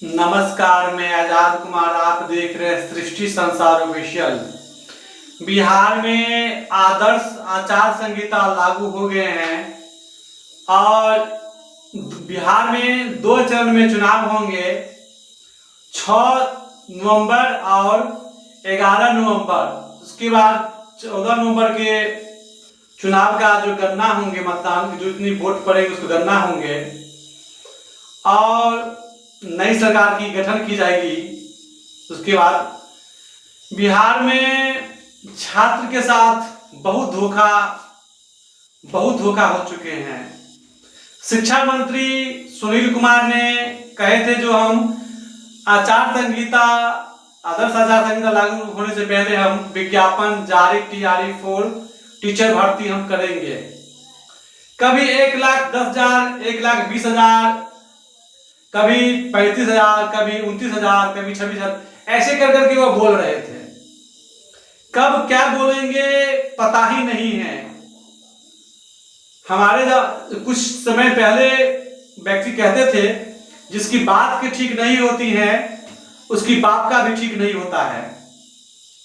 नमस्कार, मैं आजाद कुमार। आप देख रहे हैं सृष्टि संसार ऑफिशियल। बिहार में आदर्श आचार संहिता लागू हो गए हैं और बिहार में 2 चरण में चुनाव होंगे, 6 नवंबर और 11 नवंबर। उसके बाद 14 नवंबर के चुनाव का जो गणना होंगे, मतदान की जो इतनी वोट पड़ेगी उसको गणना होंगे और नई सरकार की गठन की जाएगी। उसके बाद बिहार में छात्र के साथ बहुत धोखा हो चुके हैं। शिक्षा मंत्री सुनील कुमार ने कहे थे जो हम आचार संहिता आदर्श आचार संहिता लागू होने से पहले हम विज्ञापन जारी TRE-4 टीचर भर्ती हम करेंगे। कभी 1,10,000, 1,20,000, कभी 35,000, कभी 29,000, कभी 26,000, ऐसे कर करके वो बोल रहे थे। कब क्या बोलेंगे पता ही नहीं है। हमारे कुछ समय पहले व्यक्ति कहते थे जिसकी बात की ठीक नहीं होती है उसकी बाप का भी ठीक नहीं होता है।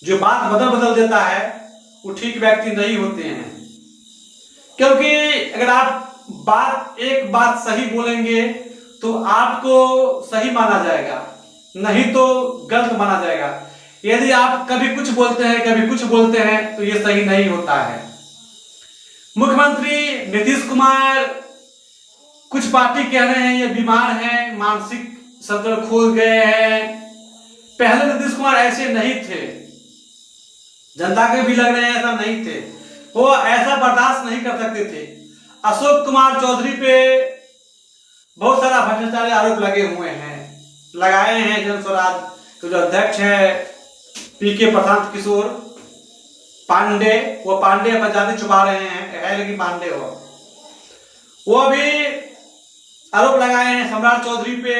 जो बात बदल देता है वो ठीक व्यक्ति नहीं होते हैं, क्योंकि अगर आप एक बात सही बोलेंगे तो आपको सही माना जाएगा, नहीं तो गलत माना जाएगा। यदि आप कभी कुछ बोलते हैं कभी कुछ बोलते हैं तो ये सही नहीं होता है। मुख्यमंत्री नीतीश कुमार कुछ पार्टी कह रहे हैं ये बीमार हैं, मानसिक संतुलन खो गए हैं। पहले नीतीश कुमार ऐसे नहीं थे, जनता के भी लग रहे हैं ऐसा नहीं थे, वो ऐसा बर्दाश्त नहीं कर सकते थे। अशोक कुमार चौधरी पे बहुत सारा भ्रष्टाचार आरोप लगाए हैं। जन स्वराज के जो अध्यक्ष है PK प्रशांत किशोर पांडे, वो पांडे पर ज्यादा छुपा रहे हैं, लेकिन पांडे वो भी आरोप लगाए हैं। सम्राट चौधरी पे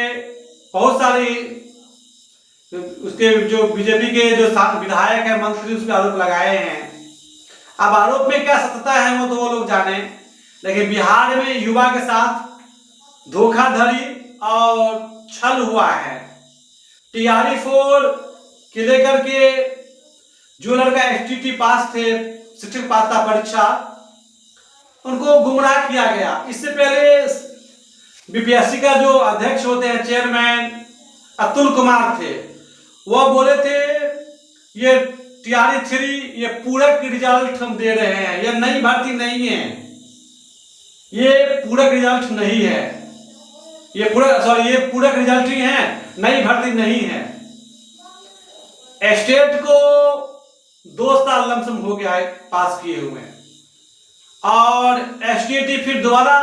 बहुत सारी उसके जो बीजेपी के जो विधायक है, मंत्री, उस पर आरोप लगाए हैं। अब आरोप में क्या सत्यता है वो तो वो लोग जाने, लेकिन बिहार में युवा के साथ धोखाधड़ी और छल हुआ है। TRE-4 के लेकर के जो लड़का STT पास थे, शिक्षक पात्रता परीक्षा, उनको गुमराह किया गया। इससे पहले BPSC का जो अध्यक्ष होते हैं, चेयरमैन अतुल कुमार थे, वह बोले थे ये TRE-3 ये पूरक रिजल्ट हम दे रहे हैं, ये नई भर्ती नहीं है, ये पूरक रिजल्ट नहीं है, ये पूरक रिजल्ट ही है, नई भर्ती नहीं है। स्टेट को 2 साल लमसम हो गया है पास किए हुए, और STT फिर दोबारा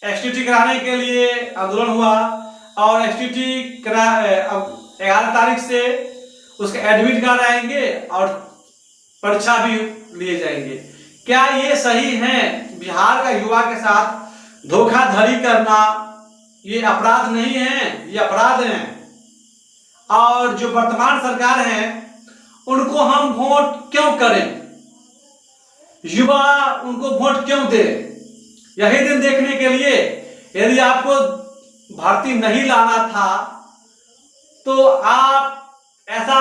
STT कराने के लिए आंदोलन हुआ और STT 11 तारीख से उसके एडमिट कार्ड आएंगे और परीक्षा भी लिए जाएंगे। क्या ये सही है? बिहार का युवा के साथ धोखाधड़ी करना ये अपराध नहीं है, ये अपराध है। और जो वर्तमान सरकार है उनको हम वोट क्यों करें, युवा उनको वोट क्यों दे? यही दिन देखने के लिए। यदि आपको भर्ती नहीं लाना था तो आप ऐसा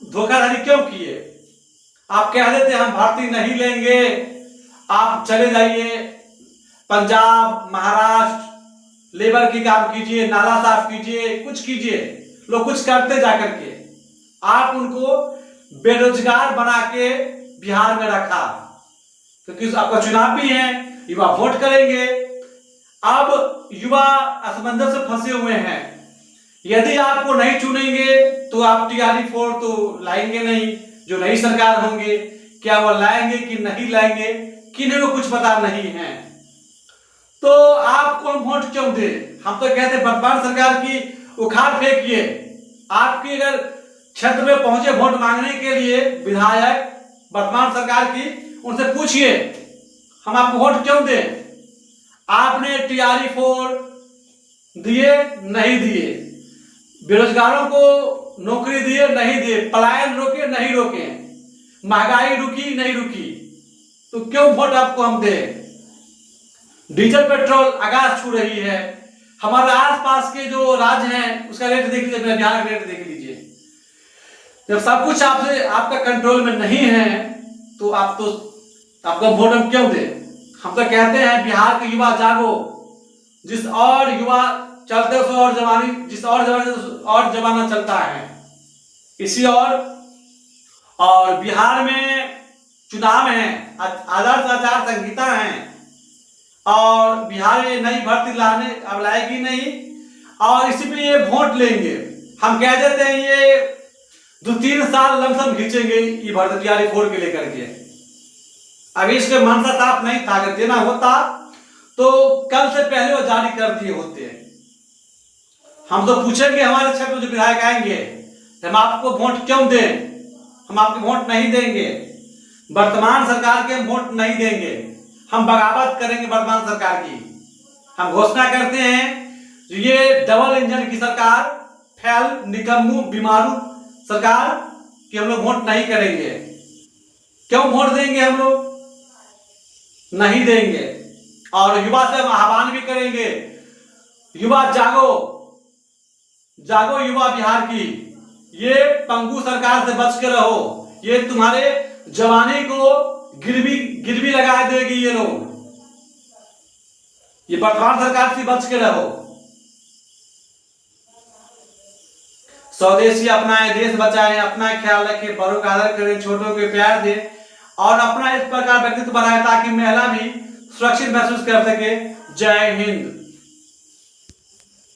धोखाधड़ी क्यों किए? आप कह देते हम भर्ती नहीं लेंगे, आप चले जाइए पंजाब, महाराष्ट्र, लेबर की काम कीजिए, नाला साफ कीजिए, कुछ कीजिए। लोग कुछ करते जाकर के, आप उनको बेरोजगार बना के बिहार में रखा, क्योंकि आपका चुनाव भी है, युवा वोट करेंगे। अब युवा असमंजस से फंसे हुए हैं। यदि आपको नहीं चुनेंगे तो आप TRE-4 तो लाएंगे नहीं। जो नई सरकार होंगे क्या वो लाएंगे कि नहीं लाएंगे, किन्हीं को कुछ पता नहीं है। तो आपको हम वोट क्यों दे? हम तो कहते हैं वर्तमान सरकार की उखाड़ फेंकिए। आपकी अगर क्षेत्र में पहुंचे वोट मांगने के लिए विधायक वर्तमान सरकार की, उनसे पूछिए हम आपको वोट क्यों दें। आपने TRE-4 दिए नहीं दिए, बेरोजगारों को नौकरी दिए नहीं दिए, पलायन रोके नहीं रोके, महंगाई रुकी नहीं रुकी, तो क्यों वोट आपको हम दें? डीजल पेट्रोल आकाश छू रही है, हमारे आसपास के जो राज्य हैं उसका रेट देख लीजिए, अपने बिहार का रेट देख लीजिए। जब सब कुछ आपसे आपका कंट्रोल में नहीं है तो आपको वोट हम क्यों दें? हम तो कहते हैं बिहार के युवा जागो, जिस और युवा चलते उस और जवानी, जिस और जवानी और जमाना चलता है। इसी और बिहार में चुनाव है, आदर्श आचार संहिता है, और बिहार में नई भर्ती अब लाएगी नहीं, और इसी पे ये वोट लेंगे। हम कह देते हैं ये 2-3 साल लमसम खींचेंगे ये भर्ती TRE 4 के लेकर के। अभी इसके मनसा साफ नहीं था, अगर देना होता तो कल से पहले वो जारी कर दिए होते। हम तो पूछेंगे हमारे क्षेत्र में जो विधायक आएंगे, हम आपको वोट क्यों दें? हम आपको वोट नहीं देंगे, वर्तमान सरकार के हम वोट नहीं देंगे, हम बगावत करेंगे वर्तमान सरकार की। हम घोषणा करते हैं ये डबल इंजन की सरकार, फैल निकम्मू बीमारू सरकार कि हम लोग वोट नहीं करेंगे। क्यों वोट देंगे? हम लोग नहीं देंगे। और युवा से हम आह्वान भी करेंगे, युवा जागो, जागो युवा बिहार की, ये पंगु सरकार से बच के रहो, ये तुम्हारे जवानी को गिरवी लगा देगी। ये लोग, ये वर्तमान सरकार से बच के रहो। स्वदेशी अपनाएं, देश बचाएं, अपना ख्याल रखें, बड़ों का आदर करें, छोटों के प्यार दें, और अपना इस प्रकार व्यक्तित्व बनाएं ताकि महिला भी सुरक्षित महसूस कर सके। जय हिंद।